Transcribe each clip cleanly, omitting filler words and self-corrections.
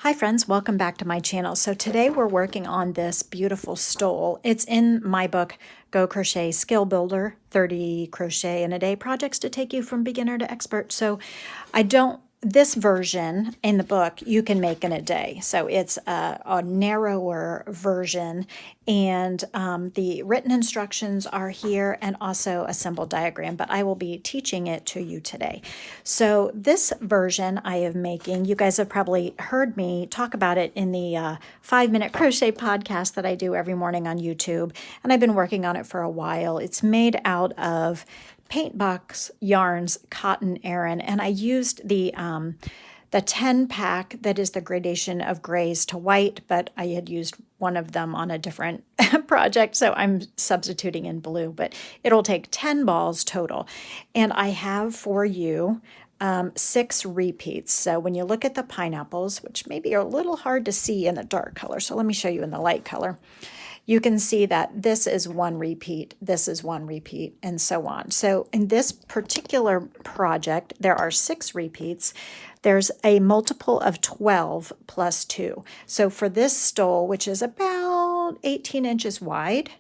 Hi friends, welcome back to my channel. So today we're working on this beautiful stole. It's in my book, Go Crochet Skill Builder, 30 crochet in a day projects to take you from beginner to expert. So this version in the book you can make in a day. So it's a narrower version, and the written instructions are here and also a symbol diagram, but I will be teaching it to you today. So this version I am making, you guys have probably heard me talk about it in the 5-minute crochet podcast that I do every morning on YouTube, and I've been working on it for a while. It's made out of Paint Box Yarns Cotton Aran, and I used the 10 pack that is the gradation of grays to white, but I had used one of them on a different project, so I'm substituting in blue, but it'll take 10 balls total. And I have for you 6 repeats. So when you look at the pineapples, which maybe are a little hard to see in the dark color, so let me show you in the light color. You can see that this is one repeat, this is one repeat, and so on. So in this particular project, there are 6 repeats. There's a multiple of 12 plus 2. So for this stole, which is about 18 inches wide,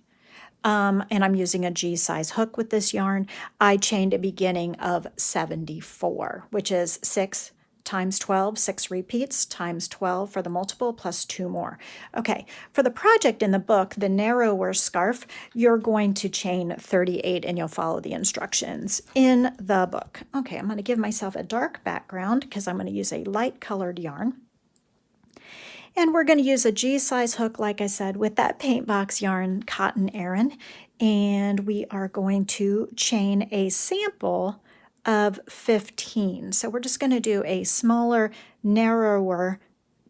and I'm using a G size hook with this yarn, I chained a beginning of 74, which is 6 times 12, 6 repeats, times 12 for the multiple, plus 2 more. Okay, for the project in the book, the narrower scarf, you're going to chain 38 and you'll follow the instructions in the book. Okay, I'm going to give myself a dark background because I'm going to use a light colored yarn. And we're going to use a G-size hook, like I said, with that Paint Box Yarn Cotton Aran. And we are going to chain a sample of 15. So we're just going to do a smaller, narrower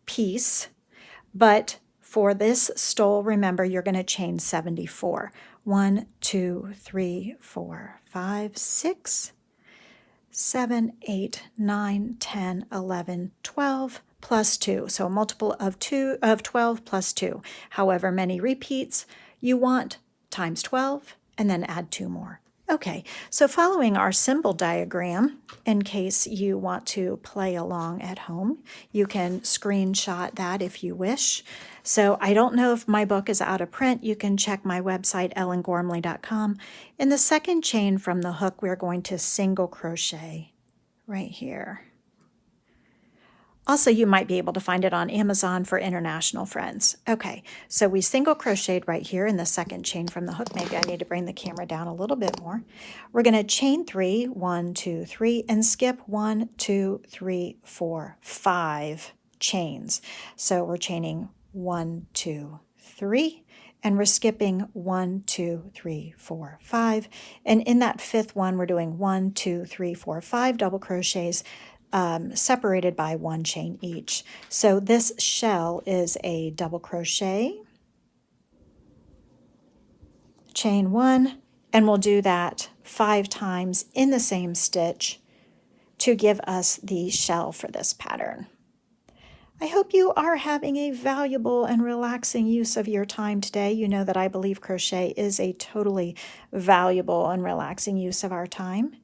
piece. But for this stole, remember, you're going to chain 74. 1, 2, 3, 4, 5, 6, 7, 8, 9, 10, 11, 12, plus 2. So a multiple of 12 plus 2. However many repeats you want, times 12, and then add 2 more. Okay, so following our symbol diagram, in case you want to play along at home, you can screenshot that if you wish. So I don't know if my book is out of print. You can check my website, ellengormley.com. In the second chain from the hook, we're going to single crochet right here. Also, you might be able to find it on Amazon for international friends. Okay, so we single crocheted right here in the second chain from the hook. Maybe I need to bring the camera down a little bit more. We're going to chain 3, 1, 2, 3, and skip 1, 2, 3, 4, 5 chains. So we're chaining 1, 2, 3, and we're skipping 1, 2, 3, 4, 5. And in that 5th one, we're doing 1, 2, 3, 4, 5 double crochets, separated by 1 chain each. So this shell is a double crochet, chain 1, and we'll do that 5 times in the same stitch to give us the shell for this pattern. I hope you are having a valuable and relaxing use of your time today. You know that I believe crochet is a totally valuable and relaxing use of our time,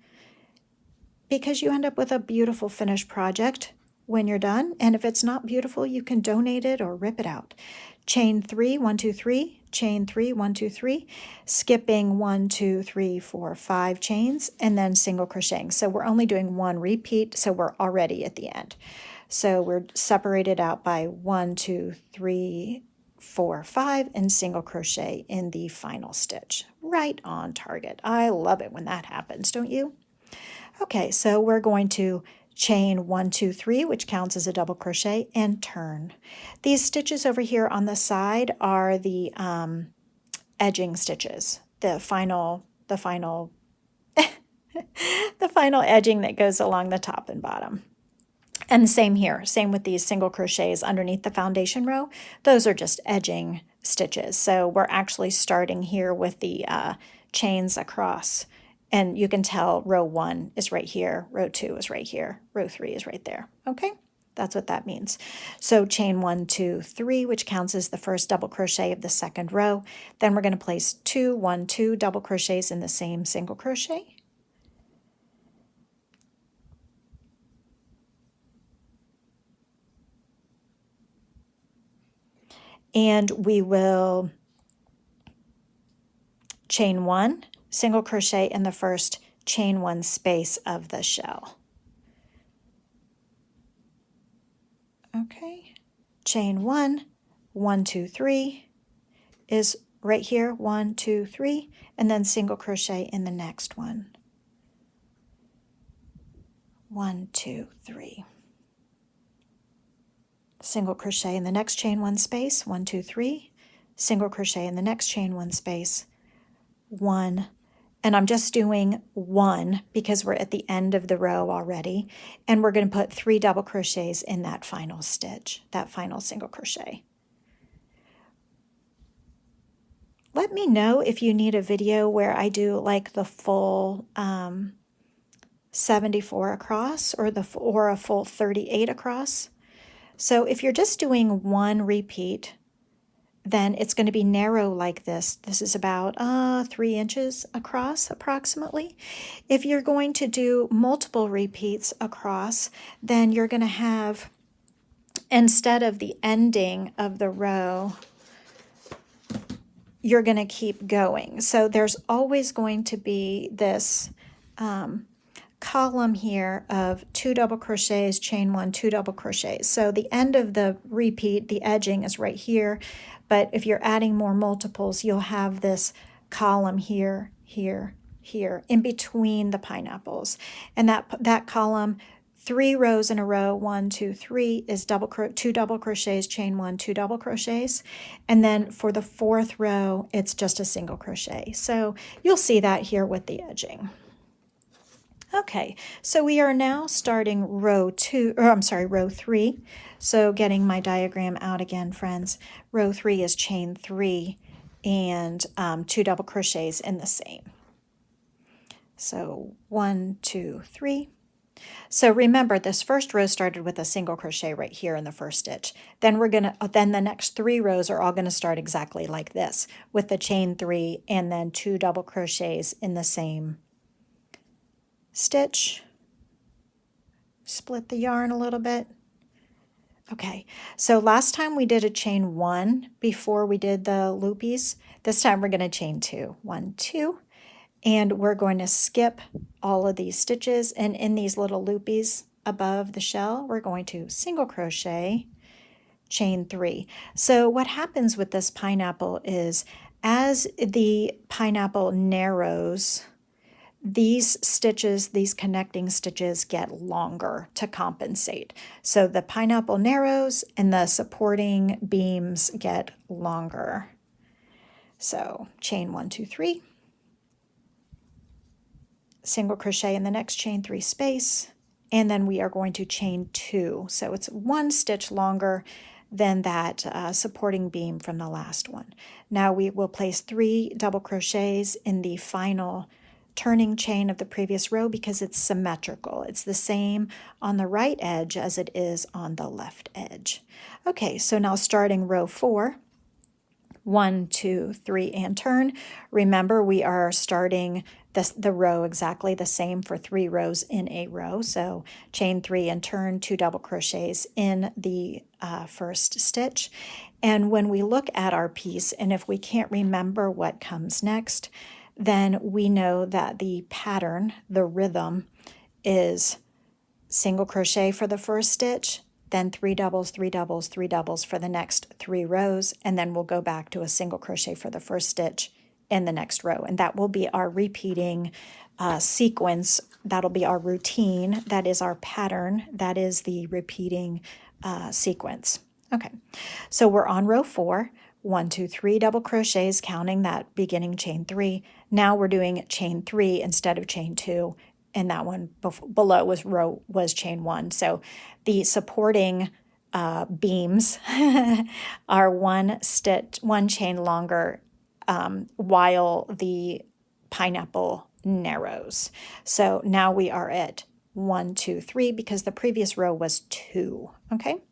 because you end up with a beautiful finished project when you're done. And if it's not beautiful, you can donate it or rip it out. Chain 3, 1, 2, 3, chain 3, 1, 2, 3, skipping 1, 2, 3, 4, 5 chains, and then single crocheting. So we're only doing 1 repeat, so we're already at the end. So we're separated out by 1, 2, 3, 4, 5, and single crochet in the final stitch. Right on target. I love it when that happens, don't you? Okay, so we're going to chain 1, 2, 3, which counts as a double crochet, and turn. These stitches over here on the side are the edging stitches, the final the final edging that goes along the top and bottom. And same here, same with these single crochets underneath the foundation row. Those are just edging stitches. So we're actually starting here with the chains across. And you can tell row 1 is right here, row 2 is right here, row 3 is right there. Okay, that's what that means. So chain 1, 2, 3, which counts as the first double crochet of the second row. Then we're going to place 2, 1, 2 double crochets in the same single crochet. and we will chain 1, single crochet in the first chain 1 space of the shell. Okay, chain 1, 1, 2, 3 is right here, 1, 2, 3, and then single crochet in the next one. 1, 2, 3. Single crochet in the next chain 1 space, 1, 2, 3, single crochet in the next chain 1 space, 1, and I'm just doing 1 because we're at the end of the row already, and we're going to put 3 double crochets in that final stitch, that final single crochet. Let me know if you need a video where I do like the full 74 across or a full 38 across. So if you're just doing 1 repeat, then it's going to be narrow like this. This is about 3 inches across approximately. If you're going to do multiple repeats across, then you're going to have, instead of the ending of the row, you're going to keep going. So there's always going to be this column here of 2 double crochets, chain 1, 2 double crochets. So the end of the repeat, the edging is right here, but if you're adding more multiples, you'll have this column here, here, here, in between the pineapples. And that column, 3 rows in a row, 1, 2, 3, is 2 double crochets, chain 1, 2 double crochets. And then for the 4th row, it's just a single crochet. So you'll see that here with the edging. Okay, so we are now starting row 3. So getting my diagram out again, friends. Row 3 is chain 3 and 2 double crochets in the same. So 1, 2, 3. So remember, this first row started with a single crochet right here in the first stitch. Then then the next 3 rows are all going to start exactly like this, with the chain 3 and then 2 double crochets in the same stitch. Split the yarn a little bit. Okay, so last time we did a chain 1 before we did the loopies. This time we're going to chain 2. 1, 2. And we're going to skip all of these stitches, and in these little loopies above the shell, we're going to single crochet, chain 3. So what happens with this pineapple is, as the pineapple narrows, these stitches, these connecting stitches, get longer to compensate. So the pineapple narrows and the supporting beams get longer. So chain 1, 2, 3. Single crochet in the next chain 3 space, and then we are going to chain 2. So it's 1 stitch longer than that supporting beam from the last one. Now we will place 3 double crochets in the final turning chain of the previous row because it's symmetrical. It's the same on the right edge as it is on the left edge. Okay, so now starting row 4, 1, 2, 3, and turn. Remember, we are starting the row exactly the same for 3 rows in a row. So chain 3 and turn, 2 double crochets in the first stitch. And when we look at our piece, and if we can't remember what comes next, then we know that the pattern, the rhythm, is single crochet for the first stitch, then 3 doubles, 3 doubles, 3 doubles for the next 3 rows, and then we'll go back to a single crochet for the first stitch in the next row. And that will be our repeating sequence. That'll be our routine. That is our pattern. That is the repeating sequence. Okay, so we're on row 4. 1, 2, 3 double crochets, counting that beginning chain 3. Now we're doing chain 3 instead of chain 2, and that one below was chain 1. So the supporting beams are 1 chain longer while the pineapple narrows. So now we are at 1, 2, 3 because the previous row was 2. Okay.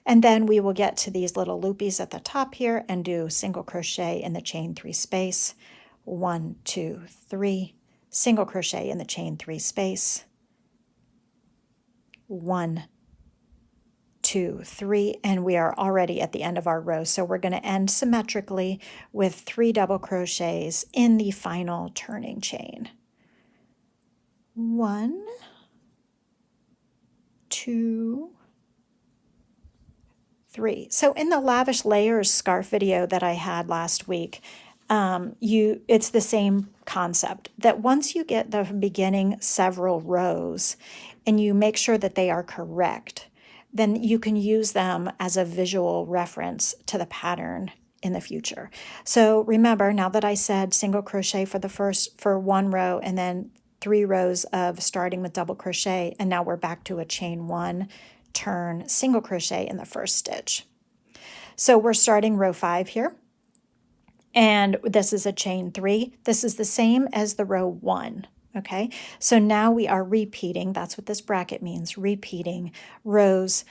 And then we will get to these little loopies at the top here and do single crochet in the chain 3 space, 1, 2, 3, single crochet in the chain 3 space, 1, 2, 3, and we are already at the end of our row. So we're going to end symmetrically with 3 double crochets in the final turning chain. 1, 2, 3. So in the Lavish Layers scarf video that I had last week, it's the same concept, that once you get the beginning several rows and you make sure that they are correct, then you can use them as a visual reference to the pattern in the future. So remember, now that I said single crochet for one row and then 3 rows of starting with double crochet, and now we're back to a chain 1, turn, single crochet in the first stitch. So we're starting row 5 here. And this is a chain 3. This is the same as the row 1, okay? So now we are repeating, that's what this bracket means, repeating rows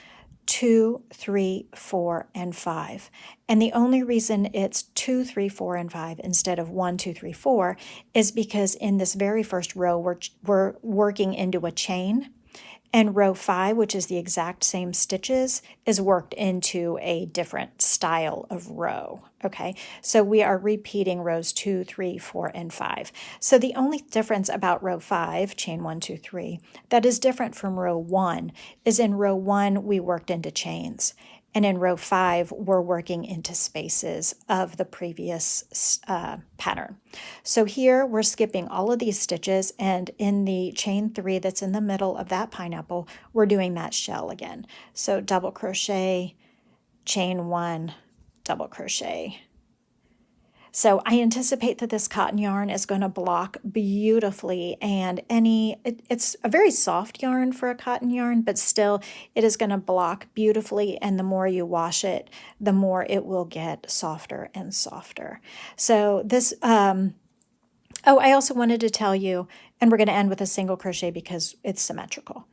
2, 3, 4, and 5. And the only reason it's 2, 3, 4, and 5 instead of 1, 2, 3, 4 is because in this very first row, we're working into a chain. And row 5, which is the exact same stitches, is worked into a different style of row, okay? So we are repeating rows 2, 3, 4, and 5. So the only difference about row 5, chain 1, 2, 3, that is different from row 1 is in row 1 we worked into chains. And in row 5, we're working into spaces of the previous pattern. So here we're skipping all of these stitches, and in the chain 3 that's in the middle of that pineapple, we're doing that shell again. So double crochet, chain 1, double crochet. So I anticipate that this cotton yarn is going to block beautifully, and it's a very soft yarn for a cotton yarn, but still it is going to block beautifully, and the more you wash it, the more it will get softer and softer. So this, oh, I also wanted to tell you, and we're going to end with a single crochet because it's symmetrical.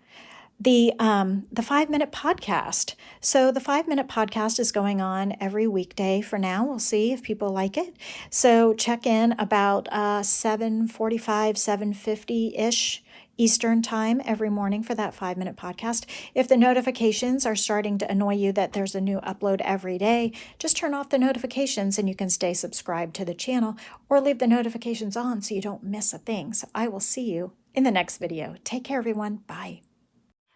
The 5-minute podcast. So the 5-minute podcast is going on every weekday for now. We'll see if people like it. So check in about 7:45, 7:50-ish Eastern time every morning for that 5-minute podcast. If the notifications are starting to annoy you that there's a new upload every day, just turn off the notifications and you can stay subscribed to the channel, or leave the notifications on so you don't miss a thing. So I will see you in the next video. Take care, everyone. Bye.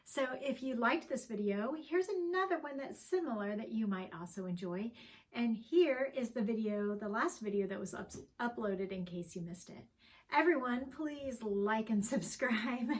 So if you liked this video, here's another one that's similar that you might also enjoy. And here is the video, the last video that was uploaded in case you missed it. Everyone, please like and subscribe.